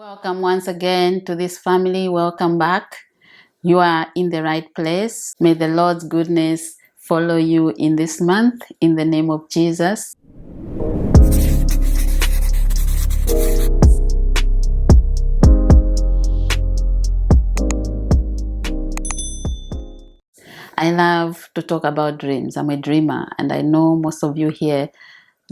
Welcome once again to this family. Welcome back. You are in the right place. May the Lord's goodness follow you in this month in the name of Jesus. I love to talk about dreams. I'm a dreamer, and I know most of you here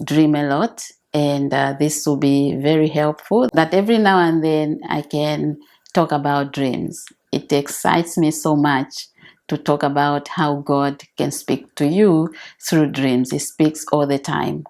dream a lot. And this will be very helpful that every now and then I can talk about dreams. It excites me so much to talk about how God can speak to you through dreams. He speaks all the time.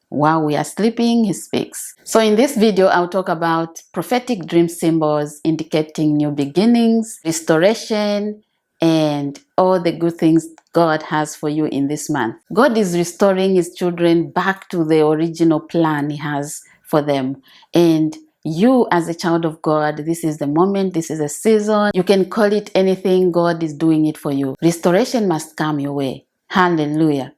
While we are sleeping, He speaks. So in this video, I'll talk about prophetic dream symbols indicating new beginnings, restoration, and all the good things God has for you in this month. God is restoring His children back to the original plan He has for them. And you, as a child of God, this is the moment, this is a season. You can call it anything. God is doing it for you. Restoration must come your way. Hallelujah.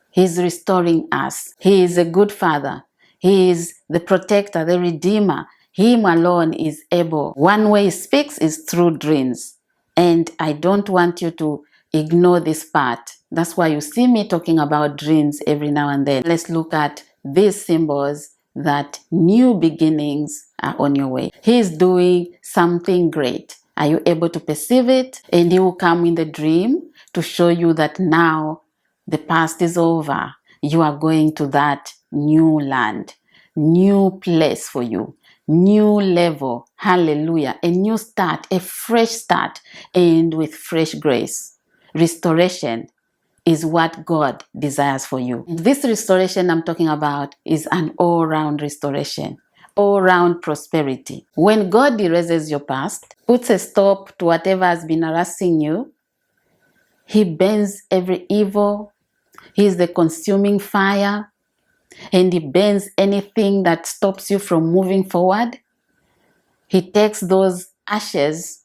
He's restoring us. He is a good Father. He is the protector, the redeemer. Him alone is able. One way He speaks is through dreams. And I don't want you to ignore this part. That's why you see me talking about dreams every now and then. Let's look at these symbols that new beginnings are on your way. He is doing something great. Are you able to perceive it? And He will come in the dream to show you that now the past is over. You are going to that new land, new place for you, new level. Hallelujah. A new start, a fresh start, and with fresh grace. Restoration is what God desires for you. This restoration I'm talking about is an all-round restoration, all-round prosperity. When God erases your past, puts a stop to whatever has been harassing you, He burns every evil. He is the consuming fire, and He burns anything that stops you from moving forward. He takes those ashes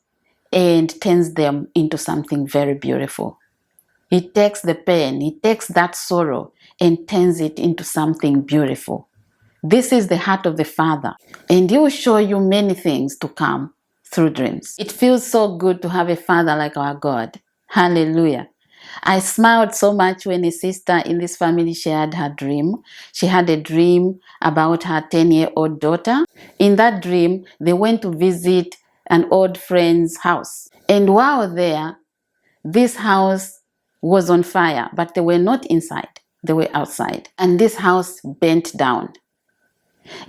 and turns them into something very beautiful. He takes the pain, He takes that sorrow and turns it into something beautiful. This is the heart of the Father, and He will show you many things to come through dreams. It feels so good to have a Father like our God. Hallelujah. I smiled so much when a sister in this family shared her dream. She had a dream about her 10-year-old daughter. In that dream, they went to visit an old friend's house. And while there, this house was on fire, but they were not inside. They were outside. And this house burnt down.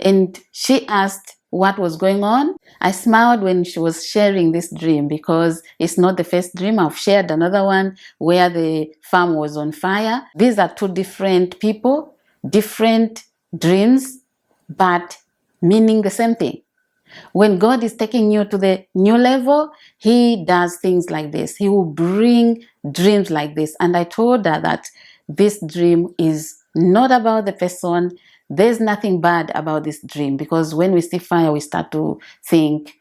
And she asked what was going on. I smiled when she was sharing this dream because it's not the first dream. I've shared another one where the farm was on fire. These are two different people, different dreams, but meaning the same thing. When God is taking you to the new level, He does things like this. He will bring dreams like this. And I told her that this dream is not about the person. There's nothing bad about this dream, because when we see fire, we start to think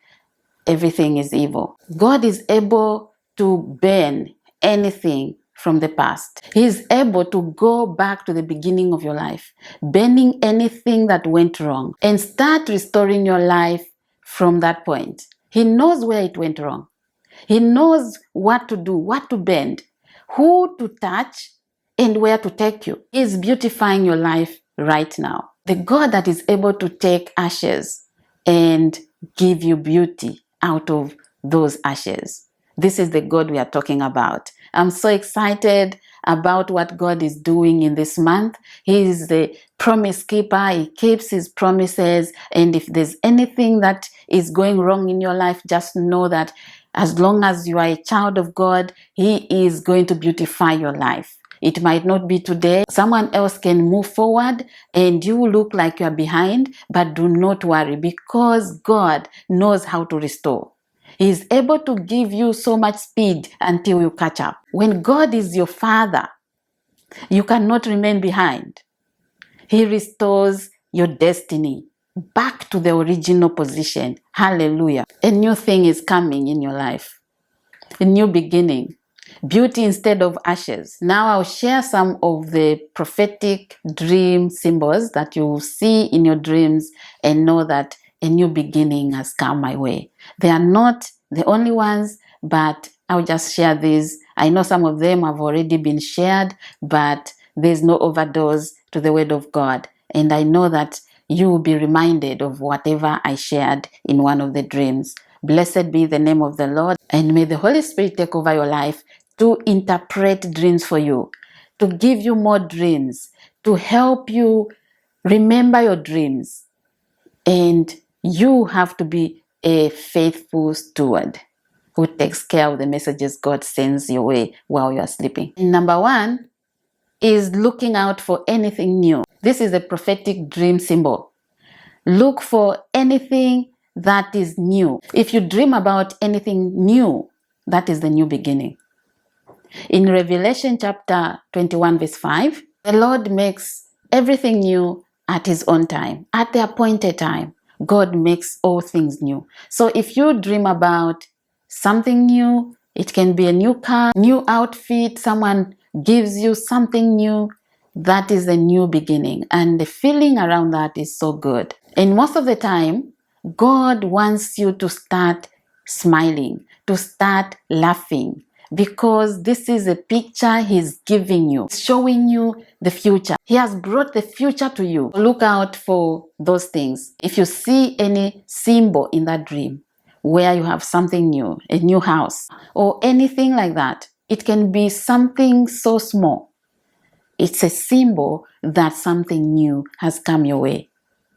everything is evil. God is able to burn anything from the past. He is able to go back to the beginning of your life, burning anything that went wrong, and start restoring your life from that point. He knows where it went wrong. He knows what to do, what to bend, who to touch, and where to take you. He is beautifying your life right now. The God that is able to take ashes and give you beauty out of those ashes. This is the God we are talking about. I'm so excited about what God is doing in this month. He is the promise keeper. He keeps His promises. And if there's anything that is going wrong in your life, just know that as long as you are a child of God, He is going to beautify your life. It might not be today. Someone else can move forward and you look like you are behind, but do not worry, because God knows how to restore. He is able to give you so much speed until you catch up. When God is your Father, you cannot remain behind. He restores your destiny back to the original position. Hallelujah. A new thing is coming in your life. A new beginning. Beauty instead of ashes. Now I'll share some of the prophetic dream symbols that you will see in your dreams and know that a new beginning has come my way. They are not the only ones, but I'll just share these. I know some of them have already been shared, but there's no overdose to the word of God. And I know that you will be reminded of whatever I shared in one of the dreams. Blessed be the name of the Lord, and may the Holy Spirit take over your life to interpret dreams for you, to give you more dreams, to help you remember your dreams. And you have to be a faithful steward who takes care of the messages God sends your way while you are sleeping. Number one is looking out for anything new. This is a prophetic dream symbol. Look for anything that is new. If you dream about anything new, that is the new beginning. In Revelation chapter 21 verse 5, the Lord makes everything new at his own time, at the appointed time. God makes all things new. So if you dream about something new, it can be a new car, new outfit, someone gives you something new, that is a new beginning. And the feeling around that is so good. And most of the time, God wants you to start smiling, to start laughing, because this is a picture he's giving you, showing you the future. He has brought the future to you. Look out for those things. If you see any symbol in that dream where you have something new, a new house, or anything like that, it can be something so small. It's a symbol that something new has come your way.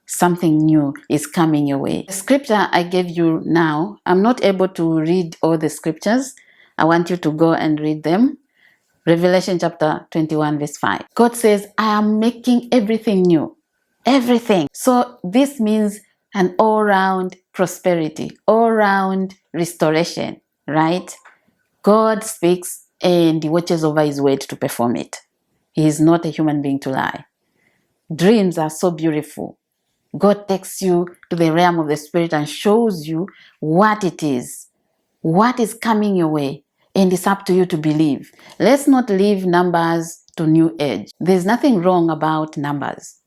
Something new is coming your way. The scripture I gave you now, I'm not able to read all the scriptures. I want you to go and read them. Revelation chapter 21 verse 5. God says, I am making everything new. Everything. So this means an all-round prosperity, all-round restoration, right? God speaks and he watches over his word to perform it. He is not a human being to lie. Dreams are so beautiful. God takes you to the realm of the spirit and shows you what it is, what is coming your way, and it's up to you to believe. Let's not leave numbers to new age. There's nothing wrong about numbers.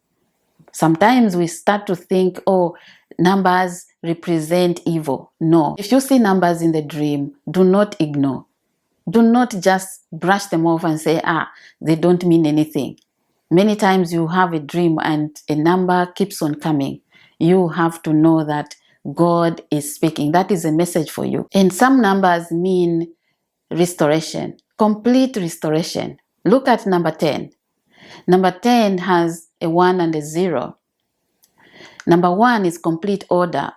Sometimes we start to think, oh, numbers represent evil. No. If you see numbers in the dream, do not ignore. Do not just brush them off and say, they don't mean anything. Many times you have a dream and a number keeps on coming. You have to know that God is speaking. That is a message for you. And some numbers mean restoration, complete restoration. Look at number 10. Number 10 has a 1 and a 0. Number 1 is complete order,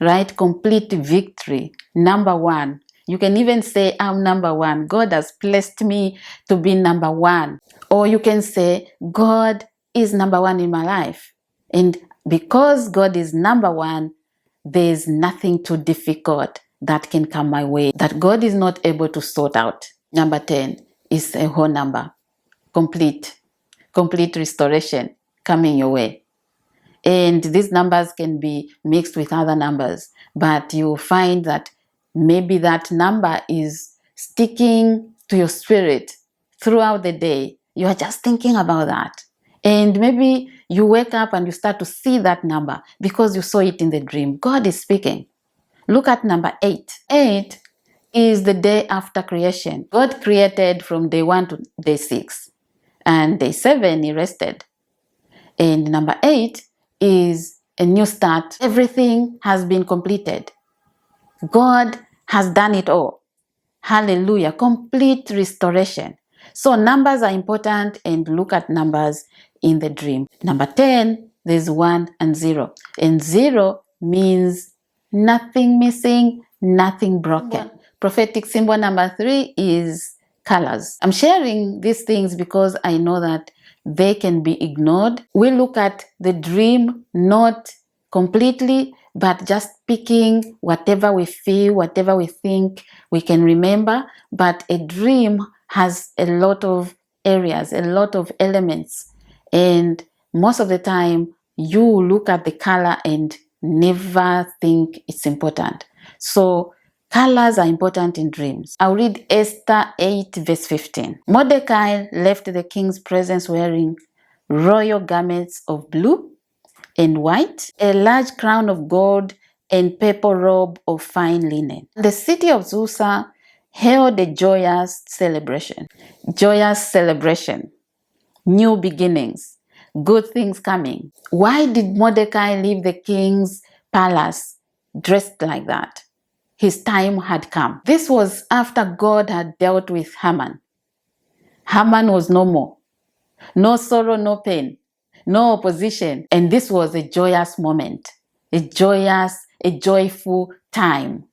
right? Complete victory. Number 1. You can even say, I'm number 1. God has blessed me to be number 1. Or you can say, God is number 1 in my life. And because God is number 1, there's nothing too difficult that can come my way that God is not able to sort out. Number 10 is a whole number. Complete restoration coming your way. And these numbers can be mixed with other numbers, but you'll find that maybe that number is sticking to your spirit throughout the day. You are just thinking about that. And maybe you wake up and you start to see that number because you saw it in the dream. God is speaking. Look at number 8. 8 is the day after creation. God created from day 1 to day 6. And day 7, he rested. And number 8 is a new start. Everything has been completed. God has done it all. Hallelujah. Complete restoration. So numbers are important, and look at numbers in the dream. Number 10, there's 1 and 0. And 0 means nothing missing, nothing broken. Prophetic symbol number 3 is colors. I'm sharing these things because I know that they can be ignored. We look at the dream not completely, but just picking whatever we feel, whatever we think we can remember. But a dream has a lot of areas, a lot of elements. And most of the time, you look at the color and never think it's important. So colors are important in dreams. I'll read Esther 8 verse 15. Mordecai left the king's presence wearing royal garments of blue, and white, a large crown of gold, and purple robe of fine linen. The city of Susa held a joyous celebration. Joyous celebration. New beginnings. Good things coming. Why did Mordecai leave the king's palace dressed like that? His time had come. This was after God had dealt with Haman. Haman was no more. No sorrow, no pain, no opposition. And this was a joyous moment, a joyful time.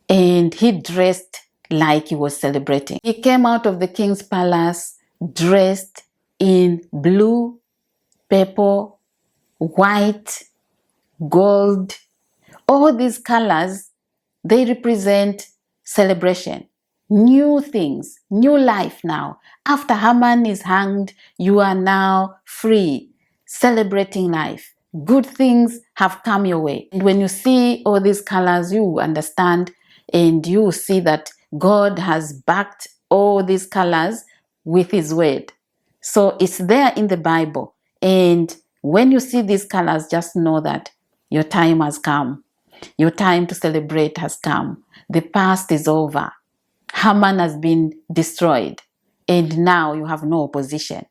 And he dressed like he was celebrating. He came out of the king's palace dressed in blue, purple, white, gold. All these colors, they represent celebration. New things, new life now. After Haman is hanged, you are now free, celebrating life. Good things have come your way. And when you see all these colors, you understand and you see that God has backed all these colors with His word. So it's there in the Bible. And when you see these colors, just know that your time has come. Your time to celebrate has come. The past is over. Haman has been destroyed. And now you have no opposition.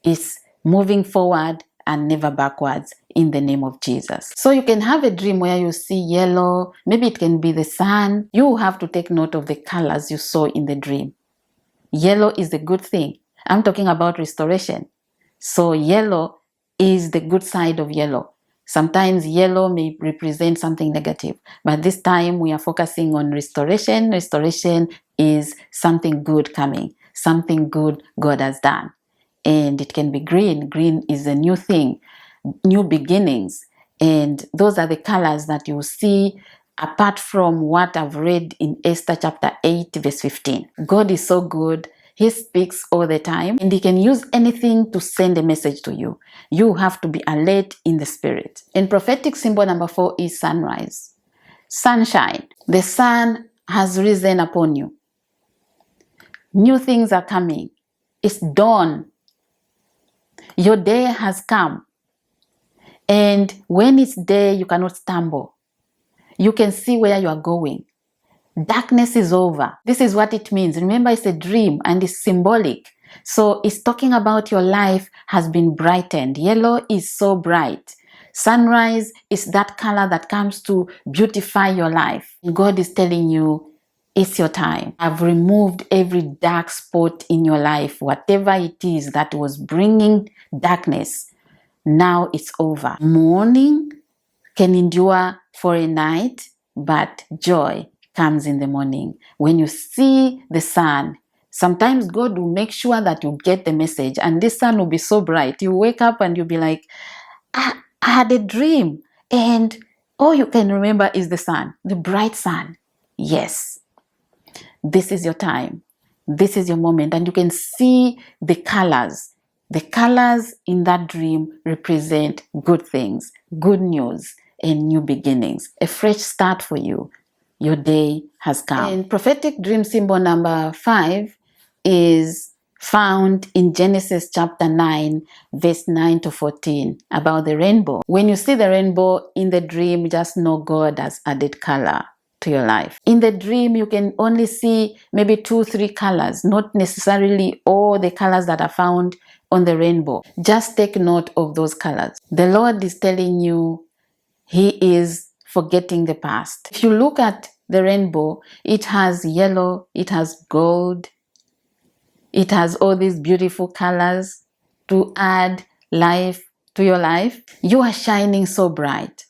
It's moving forward and never backwards in the name of Jesus. So you can have a dream where you see yellow. Maybe it can be the sun. You have to take note of the colors you saw in the dream. Yellow is a good thing. I'm talking about restoration. So yellow is the good side of yellow. Sometimes yellow may represent something negative, but this time we are focusing on restoration. Restoration is something good coming, something good God has done. And it can be green. Green is a new thing, new beginnings. And those are the colors that you see apart from what I've read in Esther chapter 8, verse 15. God is so good. He speaks all the time and He can use anything to send a message to you. You have to be alert in the spirit. And prophetic symbol number 4 is sunrise. Sunshine. The sun has risen upon you. New things are coming. It's dawn. Your day has come. And when it's day, you cannot stumble. You can see where you are going. Darkness is over. This is what it means. Remember, it's a dream and it's symbolic. So it's talking about your life has been brightened. Yellow is so bright. Sunrise is that color that comes to beautify your life. God is telling you, it's your time. I've removed every dark spot in your life. Whatever it is that was bringing darkness, now it's over. Mourning can endure for a night, but joy comes in the morning. When you see the sun, sometimes God will make sure that you get the message, and this sun will be so bright. You wake up and you'll be like, I had a dream, and all you can remember is the sun, the bright sun. Yes, this is your time. This is your moment, and you can see the colors. The colors in that dream represent good things, good news, and new beginnings. A fresh start for you. Your day has come. And prophetic dream symbol number 5 is found in Genesis chapter 9, verse 9 to 14, about the rainbow. When you see the rainbow in the dream, just know God has added color to your life. In the dream, you can only see maybe 2-3 colors, not necessarily all the colors that are found on the rainbow. Just take note of those colors. The Lord is telling you He is forgetting the past. If you look at the rainbow, it has yellow, it has gold, it has all these beautiful colors to add life to your life. You are shining so bright.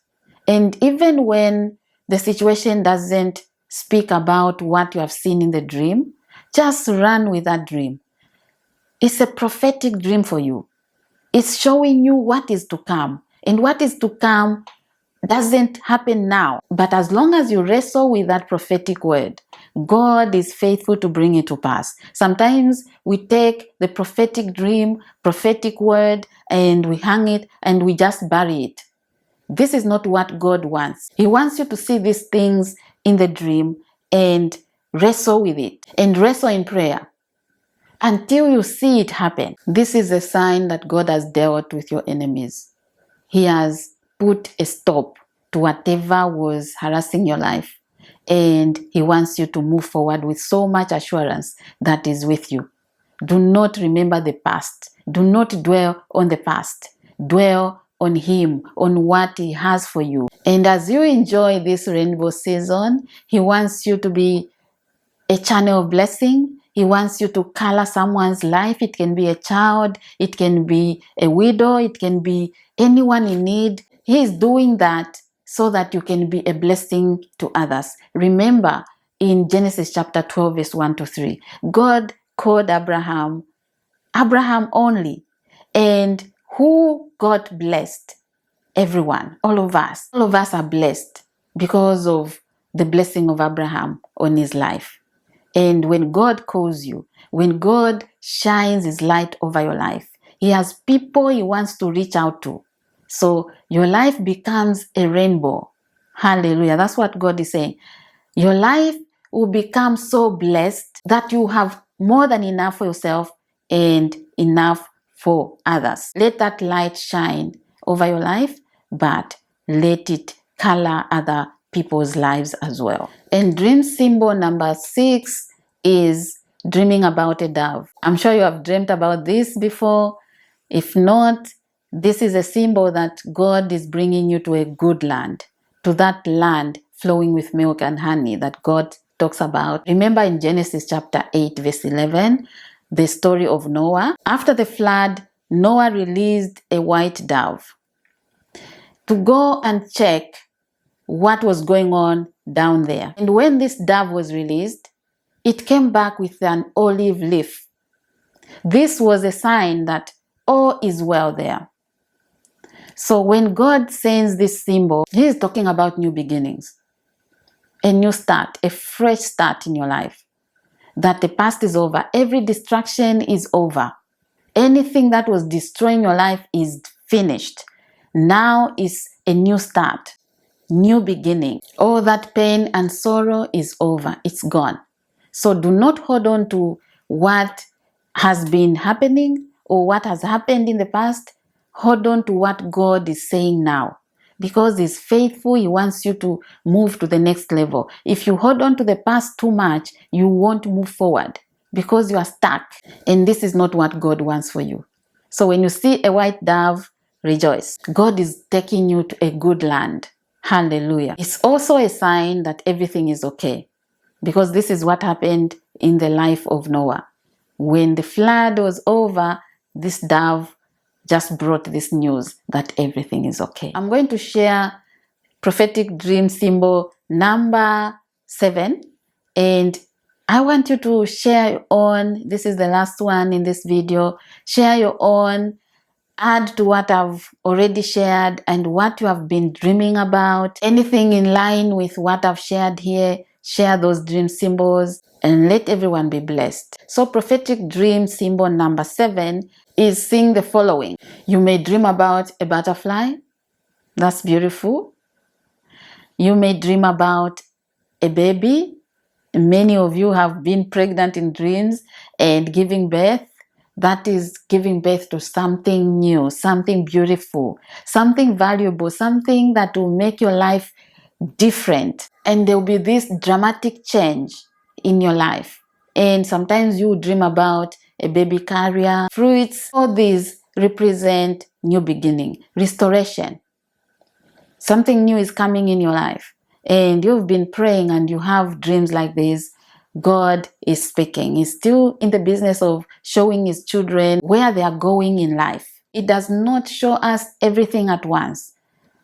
And even when the situation doesn't speak about what you have seen in the dream, just run with that dream. It's a prophetic dream for you. It's showing you what is to come. And what is to come doesn't happen now. But as long as you wrestle with that prophetic word, God is faithful to bring it to pass. Sometimes we take the prophetic dream, prophetic word, and we hang it and we just bury it. This is not what God wants. He wants you to see these things in the dream and wrestle with it and wrestle in prayer until you see it happen. This is a sign that God has dealt with your enemies. He has put a stop to whatever was harassing your life. And He wants you to move forward with so much assurance that is with you. Do not remember the past. Do not dwell on the past. Dwell on Him, on what He has for you. And as you enjoy this rainbow season, He wants you to be a channel of blessing. He wants you to color someone's life. It can be a child, it can be a widow, it can be anyone in need. He is doing that so that you can be a blessing to others. Remember, in Genesis chapter 12, verse 1 to 3, God called Abraham only. And who got blessed? Everyone, all of us. All of us are blessed because of the blessing of Abraham on his life. And when God calls you, when God shines His light over your life, He has people He wants to reach out to. So your life becomes a rainbow. Hallelujah. That's what God is saying. Your life will become so blessed that you have more than enough for yourself and enough for others. Let that light shine over your life, but let it color other people's lives as well. And dream symbol number 6 is dreaming about a dove. I'm sure you have dreamt about this before. If not, this is a symbol that God is bringing you to a good land, to that land flowing with milk and honey that God talks about. Remember in Genesis chapter 8, verse 11, the story of Noah. After the flood, Noah released a white dove to go and check what was going on down there. And when this dove was released, it came back with an olive leaf. This was a sign that all is well there. So when God sends this symbol, He is talking about new beginnings, a new start, a fresh start in your life. That the past is over. Every distraction is over. Anything that was destroying your life is finished. Now is a new start, new beginning. All that pain and sorrow is over. It's gone. So do not hold on to what has been happening or what has happened in the past. Hold on to what God is saying now. Because He's faithful, He wants you to move to the next level. If you hold on to the past too much, you won't move forward because you are stuck. And this is not what God wants for you. So when you see a white dove, rejoice. God is taking you to a good land. Hallelujah. It's also a sign that everything is okay. Because this is what happened in the life of Noah. When the flood was over, this dove just brought this news that everything is okay. I'm going to share prophetic dream symbol number 7. And I want you to share your own. This is the last one in this video. Share your own. Add to what I've already shared and what you have been dreaming about. Anything in line with what I've shared here, share those dream symbols and let everyone be blessed. So prophetic dream symbol number 7 is seeing the following. You may dream about a butterfly. That's beautiful. You may dream about a baby. Many of you have been pregnant in dreams and giving birth. That is giving birth to something new, something beautiful, something valuable, something that will make your life different. And there will be this dramatic change in your life. And sometimes you dream about a baby carrier. Fruits, all these represent new beginning, restoration. Something new is coming in your life. And you've been praying and you have dreams like this. God is speaking. He's still in the business of showing His children where they are going in life. He does not show us everything at once.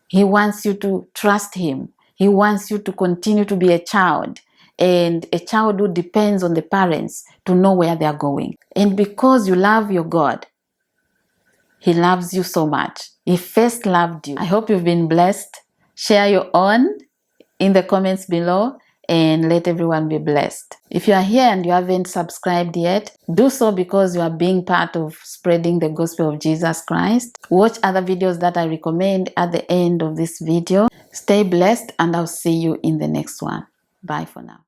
He wants you to trust Him. He wants you to continue to be a child, and a child who depends on the parents to know where they are going. And because you love your God, He loves you so much. He first loved you. I hope you've been blessed. Share your own in the comments below and let everyone be blessed. If you are here and you haven't subscribed yet, do so because you are being part of spreading the gospel of Jesus Christ. Watch other videos that I recommend at the end of this video. Stay blessed and I'll see you in the next one. Bye for now.